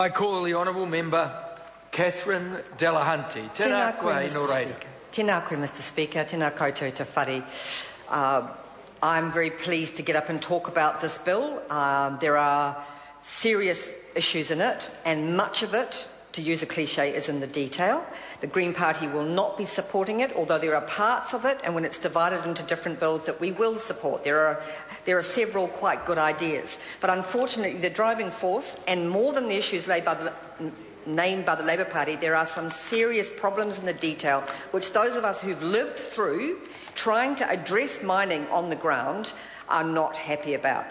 I call the honourable member Catherine Delahunty. Tēnā koe, no reira. Tēnā koe, Mr Speaker. Tēnā koutou te whare. I'm very pleased to get up and talk about this bill. There are serious issues in it, and much of it, to use a cliche, is in the detail. The Green Party will not be supporting it, although there are parts of it, and when it's divided into different bills, that we will support. There are several quite good ideas. But unfortunately, the driving force, and more than the issues named by the Labour Party, there are some serious problems in the detail, which those of us who've lived through trying to address mining on the ground are not happy about.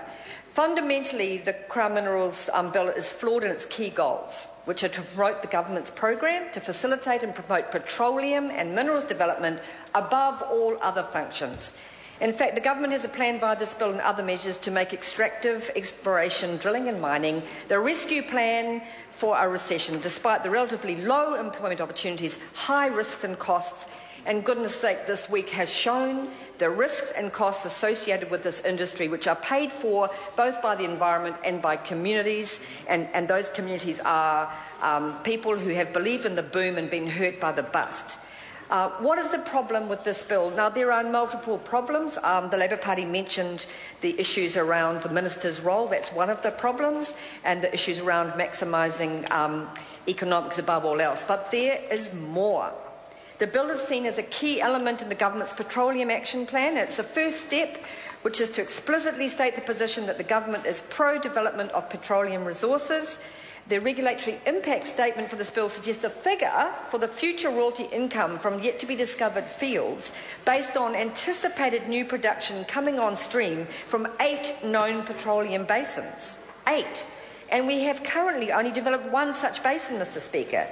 Fundamentally, the Crown Minerals bill is flawed in its key goals, which are to promote the government's program to facilitate and promote petroleum and minerals development above all other functions. In fact, the government has a plan via this bill and other measures to make extractive exploration, drilling and mining the rescue plan for a recession, despite the relatively low employment opportunities, high risks and costs. And goodness sake, this week has shown the risks and costs associated with this industry, which are paid for both by the environment and by communities, and those communities are people who have believed in the boom and been hurt by the bust. What is the problem with this bill? Now, there are multiple problems. The Labour Party mentioned the issues around the minister's role. That's one of the problems, and the issues around maximising economics above all else. But there is more. The bill is seen as a key element in the government's petroleum action plan. It's the first step, which is to explicitly state the position that the government is pro-development of petroleum resources. The regulatory impact statement for this bill suggests a figure for the future royalty income from yet-to-be-discovered fields based on anticipated new production coming on stream from 8 known petroleum basins. 8. And we have currently only developed one such basin, Mr Speaker.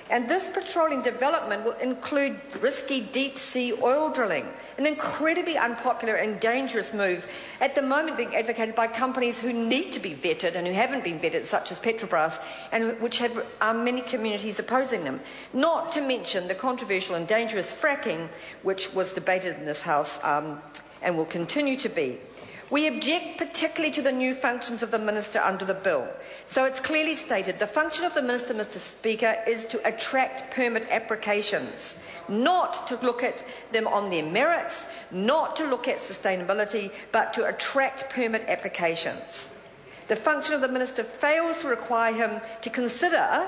And this petroleum development will include risky deep-sea oil drilling, an incredibly unpopular and dangerous move at the moment being advocated by companies who need to be vetted and who haven't been vetted, such as Petrobras, and which have many communities opposing them. Not to mention the controversial and dangerous fracking, which was debated in this House and will continue to be. We object particularly to the new functions of the Minister under the bill. So it's clearly stated the function of the Minister, Mr Speaker, is to attract permit applications, not to look at them on their merits, not to look at sustainability, but to attract permit applications. The function of the Minister fails to require him to consider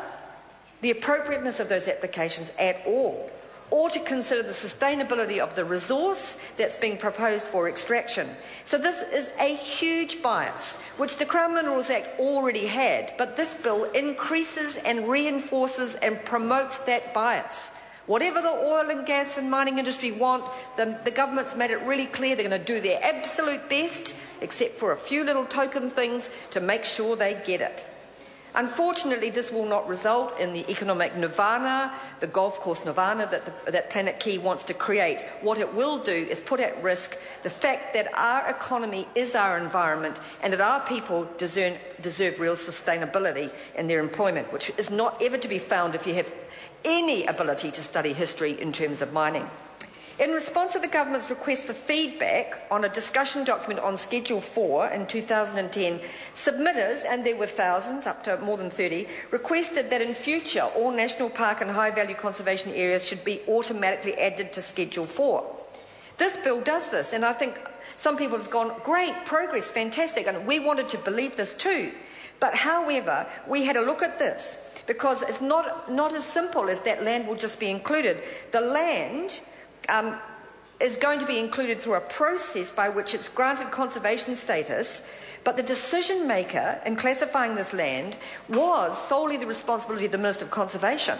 the appropriateness of those applications at all, or to consider the sustainability of the resource that's being proposed for extraction. So this is a huge bias, which the Crown Minerals Act already had, but this bill increases and reinforces and promotes that bias. Whatever the oil and gas and mining industry want, the government's made it really clear they're going to do their absolute best, except for a few little token things, to make sure they get it. Unfortunately, this will not result in the economic nirvana, the golf course nirvana that Planet Key wants to create. What it will do is put at risk the fact that our economy is our environment and that our people deserve real sustainability in their employment, which is not ever to be found if you have any ability to study history in terms of mining. In response to the government's request for feedback on a discussion document on Schedule 4 in 2010, submitters, and there were thousands, up to more than 30, requested that in future all national park and high-value conservation areas should be automatically added to Schedule 4. This bill does this, and I think some people have gone, great, progress, fantastic, and we wanted to believe this too. But however, we had a look at this, because it's not as simple as that land will just be included. The land is going to be included through a process by which it's granted conservation status, but the decision maker in classifying this land was solely the responsibility of the Minister of Conservation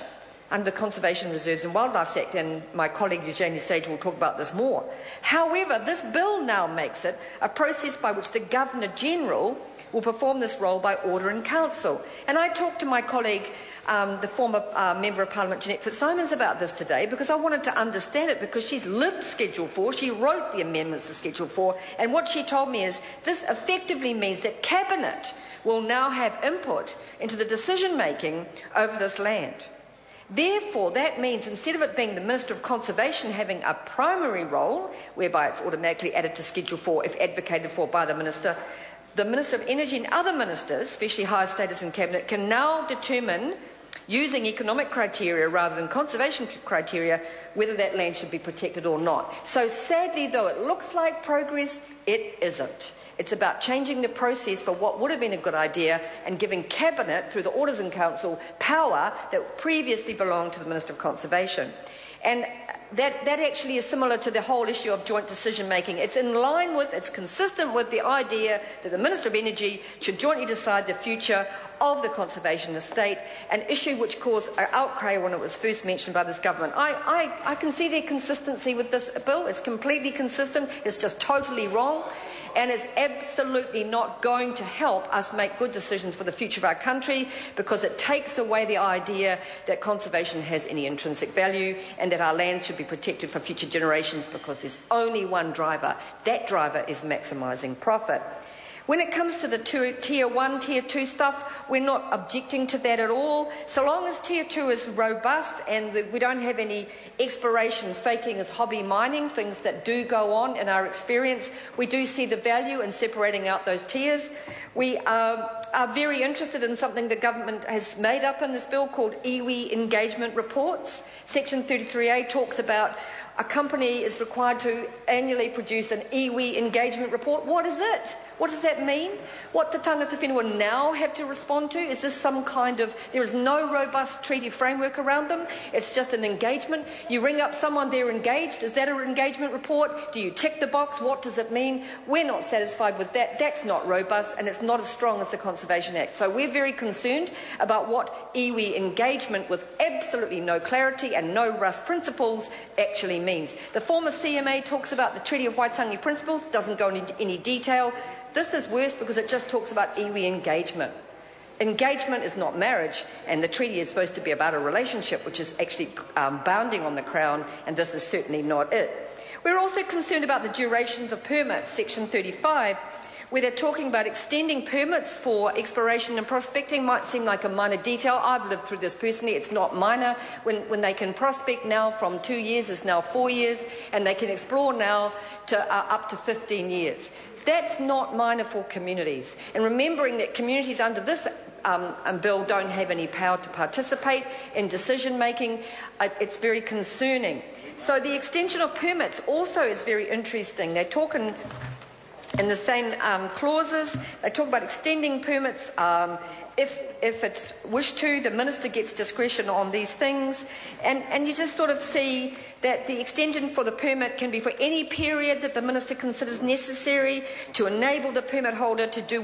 under the Conservation Reserves and Wildlife Act, and my colleague Eugenia Sage will talk about this more. However, this bill now makes it a process by which the Governor-General will perform this role by order in council. And I talked to my colleague, the former Member of Parliament Jeanette Fitzsimons, about this today, because I wanted to understand it, because she's lived Schedule 4, she wrote the amendments to Schedule 4, and what she told me is this effectively means that Cabinet will now have input into the decision-making over this land. Therefore, that means instead of it being the Minister of Conservation having a primary role, whereby it's automatically added to Schedule 4 if advocated for by the Minister, the Minister of Energy and other ministers, especially higher status in Cabinet, can now determine, using economic criteria rather than conservation criteria, whether that land should be protected or not. So sadly, though it looks like progress, it isn't. It's about changing the process for what would have been a good idea and giving Cabinet, through the Orders in Council, power that previously belonged to the Minister of Conservation. And that actually is similar to the whole issue of joint decision-making. It's in line with, it's consistent with the idea that the Minister of Energy should jointly decide the future of the conservation estate, an issue which caused an outcry when it was first mentioned by this government. I can see their consistency with this bill. It's completely consistent. It's just totally wrong. And it's absolutely not going to help us make good decisions for the future of our country, because it takes away the idea that conservation has any intrinsic value and that our land should be protected for future generations, because there's only one driver. That driver is maximising profit. When it comes to the Tier 1, Tier 2 stuff, we're not objecting to that at all. So long as Tier 2 is robust and we don't have any exploration faking as hobby mining, things that do go on in our experience, we do see the value in separating out those tiers. We are very interested in something the government has made up in this bill called iwi engagement reports. Section 33A talks about a company is required to annually produce an iwi engagement report. What is it? What does that mean? What do tangata whenua now have to respond to? Is this some kind of... There is no robust treaty framework around them. It's just an engagement. You ring up someone, they're engaged. Is that an engagement report? Do you tick the box? What does it mean? We're not satisfied with that. That's not robust, and it's not as strong as the Conservation Act. So we're very concerned about what iwi engagement with absolutely no clarity and no Rust principles actually means. The former CMA talks about the Treaty of Waitangi principles, doesn't go into any detail. This is worse because it just talks about iwi engagement. Engagement is not marriage, and the treaty is supposed to be about a relationship which is actually bounding on the Crown, and this is certainly not it. We're also concerned about the durations of permits, Section 35, where they're talking about extending permits for exploration and prospecting. Might seem like a minor detail. I've lived through this personally. It's not minor. When they can prospect now from 2 years is now 4 years, and they can explore now to up to 15 years. That's not minor for communities. And remembering that communities under this bill don't have any power to participate in decision-making, it's very concerning. So the extension of permits also is very interesting. They're talking in the same clauses, they talk about extending permits if it's wished to. The minister gets discretion on these things, and you just sort of see that the extension for the permit can be for any period that the minister considers necessary to enable the permit holder to do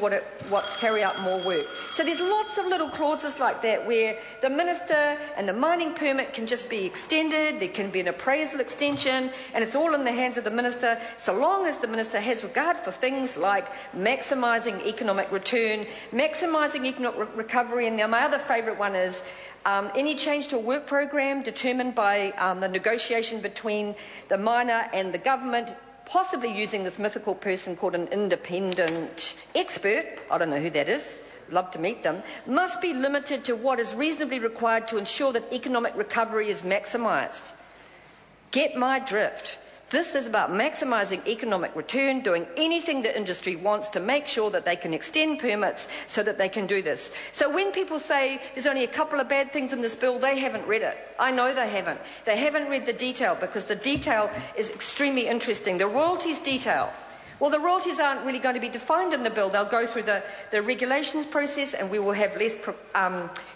carry out more work. So there's lots of little clauses like that where the minister and the mining permit can just be extended. There can be an appraisal extension, and it's all in the hands of the minister, so long as the minister has regard for things like maximising economic return, maximising economic recovery, and now my other favourite one is any change to a work program determined by the negotiation between the miner and the government, possibly using this mythical person called an independent expert, I don't know who that is, love to meet them, must be limited to what is reasonably required to ensure that economic recovery is maximised. Get my drift. This is about maximising economic return, doing anything the industry wants to make sure that they can extend permits so that they can do this. So when people say there's only a couple of bad things in this bill, they haven't read it. I know they haven't. They haven't read the detail, because the detail is extremely interesting. The royalties detail. Well, the royalties aren't really going to be defined in the bill. They'll go through the regulations process, and we will have less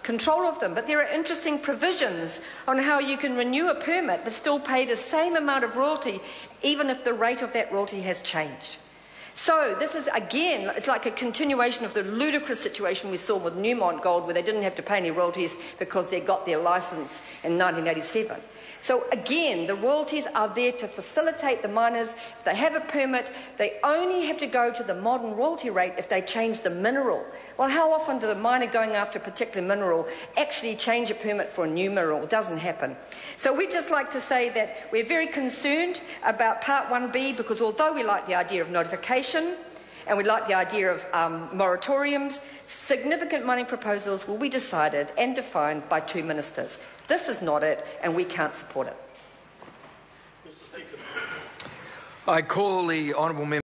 control of them. But there are interesting provisions on how you can renew a permit but still pay the same amount of royalty, even if the rate of that royalty has changed. So this is, again, it's like a continuation of the ludicrous situation we saw with Newmont Gold, where they didn't have to pay any royalties because they got their licence in 1987. So again, the royalties are there to facilitate the miners. If they have a permit, they only have to go to the modern royalty rate if they change the mineral. Well, how often do the miner going after a particular mineral actually change a permit for a new mineral? It doesn't happen. So we'd just like to say that we're very concerned about Part 1B, because although we like the idea of notification, and we like the idea of moratoriums, significant mining proposals will be decided and defined by 2 ministers. This is not it, and we can't support it. I call the honourable member.